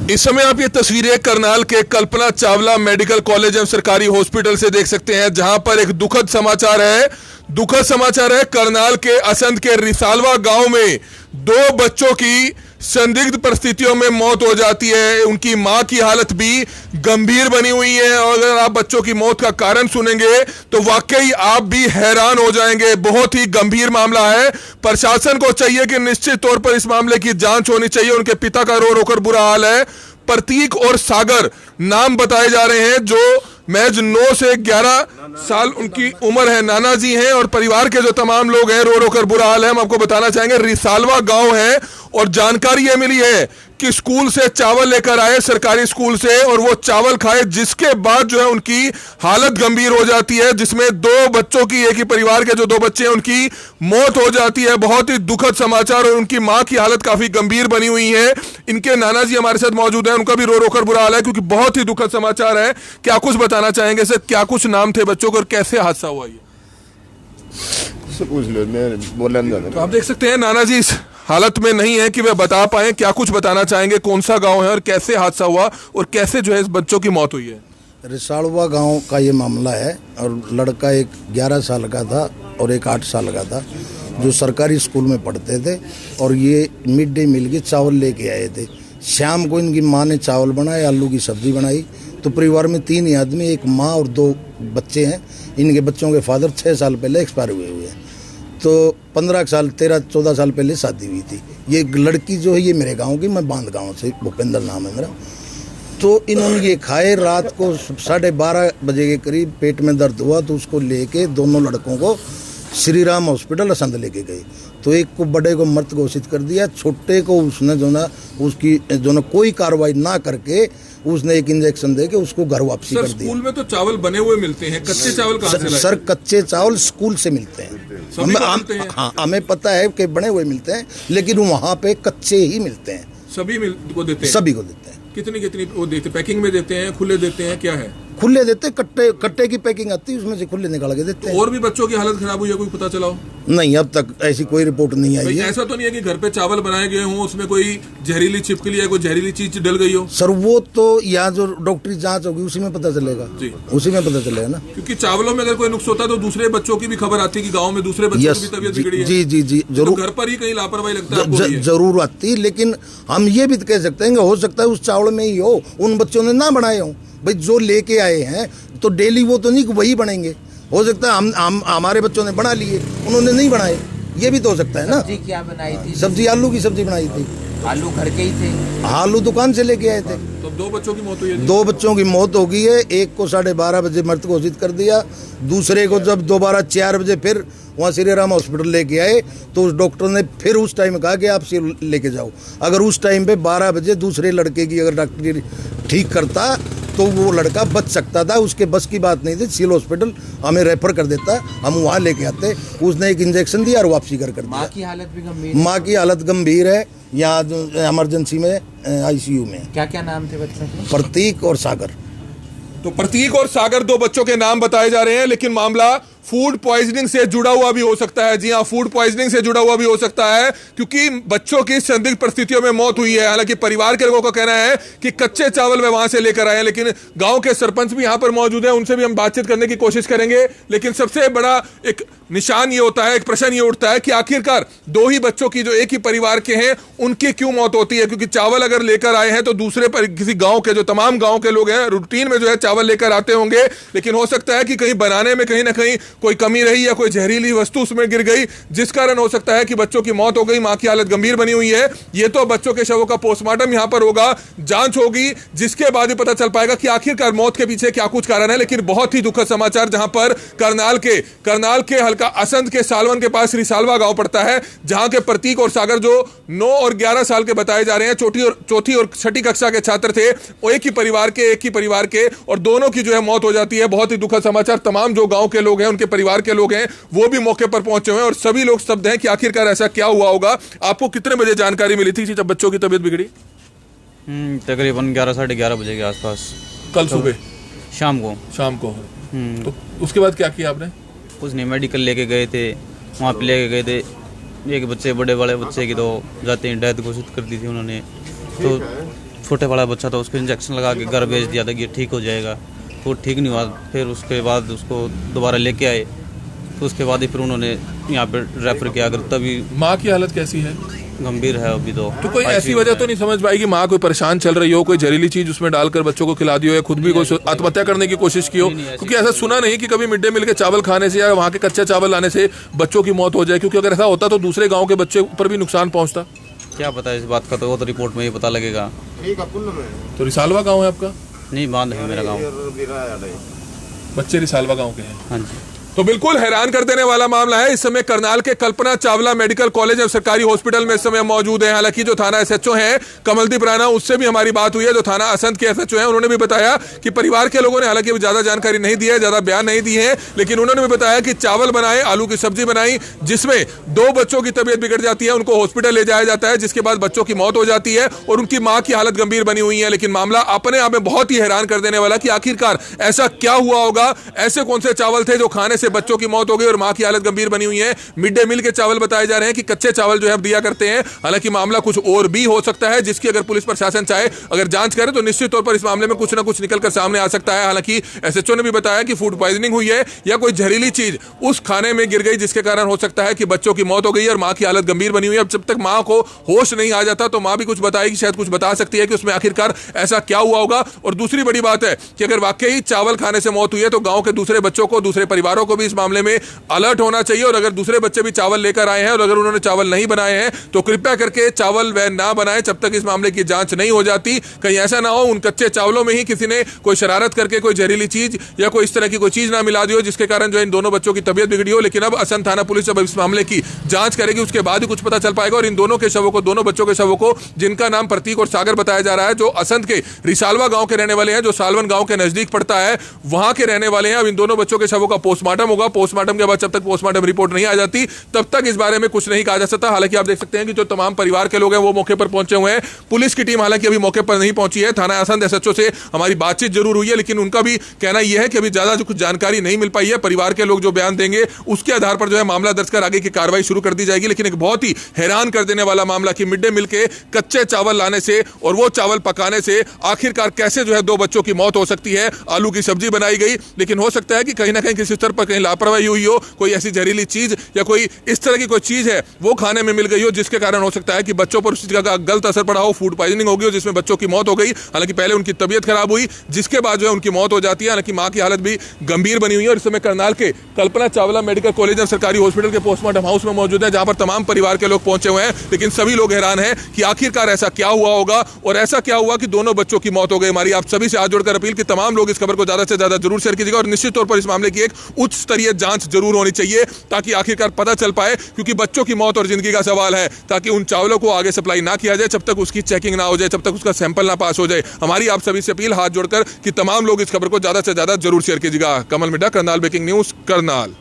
इस समय आप ये तस्वीरें करनाल के कल्पना चावला मेडिकल कॉलेज एवं सरकारी हॉस्पिटल से देख सकते हैं, जहां पर एक दुखद समाचार है। करनाल के असंध के रिसालवा गांव में 2 बच्चों की संदिग्ध परिस्थितियों में मौत हो जाती है। उनकी मां की हालत भी गंभीर बनी हुई है और अगर आप बच्चों की मौत का कारण सुनेंगे तो वाकई आप भी हैरान हो जाएंगे। बहुत ही गंभीर मामला है। प्रशासन को चाहिए कि निश्चित तौर पर इस मामले की जांच होनी चाहिए। उनके पिता का रो रोकर बुरा हाल है। प्रतीक और सागर नाम बताए जा रहे हैं, जो महज 9 से 11 साल उनकी उम्र है। नाना जी हैं और परिवार के जो तमाम लोग हैं रो रो कर बुरा हाल है। हम आपको बताना चाहेंगे रिसालवा गांव है और जानकारी ये मिली है कि स्कूल से चावल लेकर आए, सरकारी स्कूल से, और वो चावल खाए जिसके बाद जो है उनकी हालत गंभीर हो जाती है, जिसमें 2 बच्चों की, एक ही परिवार के जो 2 बच्चे हैं उनकी मौत हो जाती है। बहुत ही दुखद समाचार और उनकी मां की हालत काफी गंभीर बनी हुई है। इनके नाना जी हमारे साथ मौजूद हैं, उनका भी रो रो कर बुरा हाल है क्योंकि बहुत ही दुखद समाचार है। क्या कुछ बताना चाहेंगे सर, क्या कुछ नाम थे बच्चों के और कैसे हादसा हुआ ये? पूछ लो, मैं बोलना नहीं चाहता। तो आप देख सकते हैं नाना जी इस हालत में नहीं है कि वे बता पाए। क्या कुछ बताना चाहेंगे, कौन सा गांव है और कैसे हादसा हुआ और कैसे जो है इस बच्चों की मौत हुई है? रिसालवा गांव का ये मामला है और लड़का एक 11 साल का था और एक 8 साल का था, जो सरकारी स्कूल में पढ़ते थे और ये मिड डे मील के चावल लेके आए थे। शाम को इनकी माँ ने चावल बनाए, आलू की सब्जी बनाई। तो परिवार में 3 ही आदमी, एक माँ और 2 बच्चे हैं। इनके बच्चों के फादर 6 साल पहले एक्सपायर हुए हैं। तो 15 साल 13-14 साल पहले शादी हुई थी। ये लड़की जो है ये मेरे गांव की, मैं बांध गांव से, भूपेंद्र नाम है मेरा। तो इन्होंने ये खाए, रात को 12:30 बजे के करीब पेट में दर्द हुआ तो उसको लेके दोनों लड़कों को श्री राम हॉस्पिटल असंध लेके गए। तो एक को, बड़े को मृत घोषित कर दिया, छोटे को उसने जो ना उसकी जो ना कोई कार्रवाई ना करके उसने एक इंजेक्शन देके उसको घर वापसी कर दिया। स्कूल में तो चावल बने हुए मिलते हैं, कच्चे चावल कहाँ से लाए? सर कच्चे चावल स्कूल से मिलते हैं। हाँ, हमें पता है कि बने हुए मिलते हैं, लेकिन वहाँ पे कच्चे ही मिलते हैं। सभी को देते हैं? सभी को देते हैं। कितनी वो देते? पैकिंग में देते हैं, खुले देते हैं, क्या है? खुले देते हैं, कट्टे की पैकिंग आती है, उसमें से खुले निकाल के देते हैं। और भी बच्चों की हालत खराब हुई है, कोई पता चला हो? नहीं, अब तक ऐसी कोई रिपोर्ट नहीं आई है। ऐसा तो नहीं है कि घर पे चावल बनाए गए हों, उसमें कोई जहरीली छिपकली या कोई जहरीली चीज डल गई हो? सर वो तो यहाँ जो डॉक्टरी जांच होगी उसी में पता चलेगा जी, उसी में पता चलेगा ना। क्योंकि चावलों में अगर कोई नुक्स होता है तो दूसरे बच्चों की भी खबर आती है कि गाँव में दूसरे बच्चों की तबीयत बिगड़ी है। जी जी जी, जरूर। घर पर ही कहीं लापरवाही लगता है? जरूर आती, लेकिन हम ये भी कह सकते हैं कि हो सकता है उस चावल में ही हो, उन बच्चों ने ना बनाए हो। भाई जो लेके आए हैं तो डेली वो तो नहीं कि वही बनेंगे। हो सकता है हम हमारे बच्चों ने बना लिए, उन्होंने नहीं बनाए, ये भी तो हो सकता है ना। सब्जी क्या बनाई थी? सब्जी आलू की सब्जी बनाई थी। आलू घर के ही थे? आलू दुकान से लेके आए थे। तो 2 बच्चों की मौत हुई है? 2 बच्चों की मौत हो गई है। एक को 12:30 बजे मृत घोषित कर दिया। दूसरे को जब दोबारा 4 बजे फिर वहाँ श्री राम हॉस्पिटल लेके आए तो उस डॉक्टर ने फिर उस टाइम कहा कि आप लेके जाओ। अगर उस टाइम पे 12 बजे दूसरे लड़के की अगर डॉक्टर ठीक करता तो वो लड़का बच सकता था। उसके बस की बात नहीं थी। सिविल हॉस्पिटल हमें रेफर कर देता, हम वहाँ लेके आते। उसने एक इंजेक्शन दिया और वापसी कर दिया। माँ की हालत भी गंभीर? माँ की हालत गंभीर है, यहाँ इमरजेंसी में ICU में। क्या क्या नाम थे बच्चों के? प्रतीक और सागर। तो प्रतीक और सागर 2 बच्चों के नाम बताए जा रहे हैं, लेकिन मामला फूड पॉइजनिंग से जुड़ा हुआ भी हो सकता है। जी हाँ, फूड पॉइजनिंग से जुड़ा हुआ भी हो सकता है क्योंकि बच्चों की संदिग्ध परिस्थितियों में मौत हुई है। हालांकि परिवार के लोगों का कहना है कि कच्चे चावल वे वहां से लेकर आए हैं, लेकिन गांव के सरपंच भी यहां पर मौजूद हैं, उनसे भी हम बातचीत करने की कोशिश करेंगे। लेकिन सबसे बड़ा एक निशान ये होता है, एक प्रश्न ये उठता है कि आखिरकार 2 ही बच्चों की जो एक ही परिवार के हैं उनकी क्यों मौत होती है? क्योंकि चावल अगर लेकर आए हैं तो दूसरे किसी गाँव के, जो तमाम गाँव के लोग हैं, रूटीन में जो है चावल लेकर आते होंगे, लेकिन हो सकता है कि कहीं बनाने में कहीं ना कहीं कोई कमी रही या कोई जहरीली वस्तु उसमें गिर गई, जिस कारण हो सकता है कि बच्चों की मौत हो गई। मां की हालत गंभीर बनी हुई है। ये तो बच्चों के शवों का पोस्टमार्टम यहां पर होगा, जांच होगी, जिसके बाद ही पता चल पाएगा कि आखिरकार मौत के पीछे क्या कुछ कारण है। लेकिन बहुत ही दुखद समाचार, जहां पर करनाल के हल्का असंध के सालवन के पास रिसालवा गांव पड़ता है, जहां के प्रतीक और सागर जो 9 और 11 साल के बताए जा रहे हैं, चौथी और छठी कक्षा के छात्र थे, वो एक ही परिवार के और दोनों की जो है मौत हो जाती है। बहुत ही दुखद समाचार। तमाम जो गांव के लोग हैं, उनके परिवार के लोग हैं, वो भी मौके पर पहुंचे हुए हैं और सभी लोग स्तब्ध हैं कि आखिरकार ऐसा क्या हुआ होगा। आपको कितने बजे जानकारी मिली थी जब बच्चों की तबीयत बिगड़ी? तकरीबन 11 साढ़े 11 बजे के आसपास। कल सुबह? शाम को। तो उसके बाद क्या किया आपने? कुछ नहीं, मेडिकल लेके गए थे, वहाँ पे लेके गए थे। एक बच्चे, बड़े वाले बच्चे की तो जाते ही डेथ घोषित कर दी थी उन्होंने। तो छोटे वाला बच्चा था, उसको इंजेक्शन लगा के घर भेज दिया था कि ये ठीक हो जाएगा। तो ठीक नहीं हुआ। फिर उसके बाद उसको दोबारा लेके आए, तो उसके बाद ही फिर उन्होंने यहाँ पे रेफर किया। अगर तभी माँ की हालत कैसी है? गंभीर है अभी तो। कोई ऐसी वजह तो नहीं समझ पाई कि माँ कोई परेशान चल रही हो, कोई जहरीली चीज उसमें डालकर बच्चों को खिला दी हो, या खुद भी कोई आत्महत्या करने की कोशिश की हो? क्योंकि ऐसा सुना नहीं कि कभी मिड डे मील के चावल खाने से या वहाँ के कच्चे चावल लाने से बच्चों की मौत हो जाए, क्योंकि अगर ऐसा होता तो दूसरे गाँव के बच्चे पर भी नुकसान पहुँचता। क्या पता इस बात का, तो वो तो रिपोर्ट में ही पता लगेगा। तो रिसालवा गाँव है आपका? नहीं, बांध है मेरा गाँव। बच्चे रिसालवा गाँव के हैं? हाँ जी। तो बिल्कुल हैरान कर देने वाला मामला है। इस समय करनाल के कल्पना चावला मेडिकल कॉलेज और सरकारी हॉस्पिटल में इस समय मौजूद है। हालांकि जो थाना एसएचओ हैं कमलदीप राणा, उससे भी हमारी बात हुई है, जो थाना असंध के एसएचओ हैं। उन्होंने भी बताया कि परिवार के लोगों ने हालांकि ज्यादा जानकारी नहीं दी है, ज्यादा बयान नहीं दी है, लेकिन उन्होंने भी बताया कि चावल बनाए, आलू की सब्जी बनाई, जिसमें 2 बच्चों की तबीयत बिगड़ जाती है, उनको हॉस्पिटल ले जाया जाता है, जिसके बाद बच्चों की मौत हो जाती है और उनकी मां की हालत गंभीर बनी हुई है। लेकिन मामला अपने आप में बहुत ही हैरान कर देने वाला कि आखिरकार ऐसा क्या हुआ होगा, ऐसे कौन से चावल थे जो खाने से बच्चों की मौत हो गई और मां की हालत गंभीर बनी हुई है। मिड डे मील के चावल बताए जा रहे हैं कि कच्चे चावल जो है दिया करते हैं। हालांकि मामला कुछ और भी हो सकता है, जिसकी अगर पुलिस प्रशासन चाहे अगर जांच करे तो निश्चित तौर पर इस मामले में कुछ ना कुछ निकलकर सामने आ सकता है। हालांकि एसएचओ ने भी बताया कि फूड पॉइजनिंग हुई है या कोई जहरीली चीज उस खाने में गिर गई, जिसके कारण हो सकता है कि बच्चों की मौत हो गई और मां की हालत गंभीर बनी हुई है। अब जब तक मां को होश नहीं आ जाता तो मां भी कुछ बताएगी, शायद कुछ बता सकती है कि उसमें आखिरकार ऐसा क्या हुआ होगा। और दूसरी बड़ी बात है कि अगर वाकई चावल खाने से मौत हुई है तो गांव के दूसरे बच्चों को, दूसरे परिवारों को भी इस मामले में अलर्ट होना चाहिए। और अगर दूसरे बच्चे भी चावल लेकर आए हैं और अगर उन्होंने चावल नहीं बनाए हैं तो कृपया करके चावल वह ना बनाएं जब तक इस मामले की जांच नहीं हो जाती। कहीं ऐसा ना हो उन कच्चे चावलों में ही किसी ने कोई शरारत करके कोई जहरीली चीज या कोई इस तरह की कोई चीज ना मिला दी हो, जिसके कारण जो है इन दोनों बच्चों की तबीयत बिगड़ी हो। लेकिन अब असंध थाना पुलिस अब इस मामले की जांच करेगी, उसके बाद ही कुछ पता चल पाएगा। और इन दोनों के शवों को, दोनों बच्चों के शवों को, जिनका नाम प्रतीक और सागर बताया जा रहा है, जो असंध के रिसालवा गांव के रहने वाले हैं, जो सालवन गांव के नजदीक पड़ता है, वहां के रहने वाले हैं। अब इन दोनों बच्चों के शवों का पोस्टमार्टम होगा। पोस्टमार्टम के बाद जब तक पोस्टमार्टम रिपोर्ट नहीं आ जाती तब तक इस बारे में कुछ नहीं कहा जा सकता। हालांकि आप देख सकते हैं कि जो तमाम परिवार के लोग हैं वो मौके पर पहुंचे हुए हैं। पुलिस की टीम हालांकि अभी मौके पर नहीं पहुंची है। थाना असंध एसएचओ से हमारी बातचीत जरूर हुई है, लेकिन उनका भी कहना यह है कि अभी ज्यादा कुछ जानकारी नहीं मिल पाई है। परिवार के लोग जो बयान देंगे उसके आधार पर जो है मामला दर्ज कर आगे की कार्रवाई शुरू कर दी जाएगी। लेकिन एक बहुत ही हैरान कर देने वाला मामला कि मिड डे मील के कच्चे चावल लाने से और वो चावल पकाने से आखिरकार कैसे जो है 2 बच्चों की मौत हो सकती है। आलू की सब्जी बनाई गई, लेकिन हो सकता है कि कहीं ना कहीं किसी स्तर पर कहीं लापरवाही हुई हो, कोई ऐसी जहरीली चीज या कोई इस तरह की कोई चीज है वो खाने में मिल गई हो, जिसके कारण हो सकता है कि बच्चों पर उस चीज का गलत असर पड़ा हो, फूड पॉइजनिंग हो गई हो, जिसमें बच्चों की मौत हो गई। हालांकि पहले उनकी तबीयत खराब हुई, जिसके बाद जो है उनकी मौत हो जाती है। हालांकि मां की हालत भी गंभीर बनी हुई है। और इस समय करनाल के कल्पना चावला मेडिकल कॉलेज और सरकारी हॉस्पिटल के पोस्टमार्टम हाउस में मौजूद है, जहां पर तमाम परिवार के लोग पहुंचे हुए हैं। लेकिन सभी लोग हैरान हैं कि आखिरकार ऐसा क्या हुआ होगा और ऐसा क्या हुआ कि दोनों बच्चों की मौत हो गई। हमारी आप सभी से हाथ जोड़कर अपील कि तमाम लोग इस खबर को ज्यादा से ज्यादा जरूर शेयर कीजिएगा और निश्चित तौर पर इस मामले की एक उच्च स्तरीय जांच जरूर होनी चाहिए, ताकि आखिरकार पता चल पाए, क्योंकि बच्चों की मौत और जिंदगी का सवाल है। ताकि उन चावलों को आगे सप्लाई ना किया जाए जब तक उसकी चेकिंग ना हो जाए, जब तक उसका सैंपल ना पास हो जाए। हमारी आप सभी से अपील हाथ जोड़कर कि तमाम लोग इस खबर को ज्यादा से ज्यादा जरूर शेयर कीजिएगा। कमल मिड्डा, करनाल ब्रेकिंग न्यूज, करनाल।